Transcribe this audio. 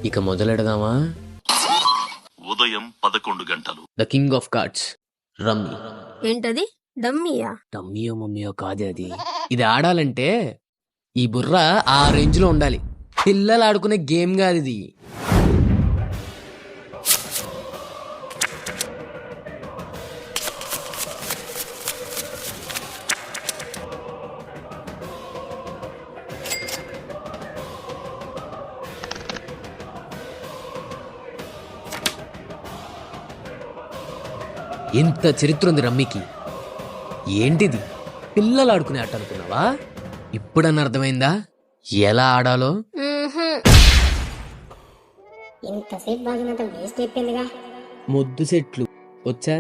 ఇక మొదలెడదామా? ఉదయం 11 గంటలు. The king of cards, rummy. ఏంటది? డమ్మీయా? డమ్మీయో మమ్మీయో కాదే అది. ఇది ఆడాలంటే ఈ బుర్ర ఆ రేంజ్ లో ఉండాలి. పిల్లలు ఆడుకునే గేమ్ కాదు ఇది. ఎంత చరిత్ర ఉంది రమ్మీకి. ఏంటిది, పిల్లలు ఆడుకునే ఆట అనుకున్నావా? ఇప్పుడన్నా అర్థమైందా ఎలా ఆడాలో? ఇంతసేపు బాగినంత వేస్ట్ అయిపోయిందిగా. మొద్దు సెట్లు వచ్చా?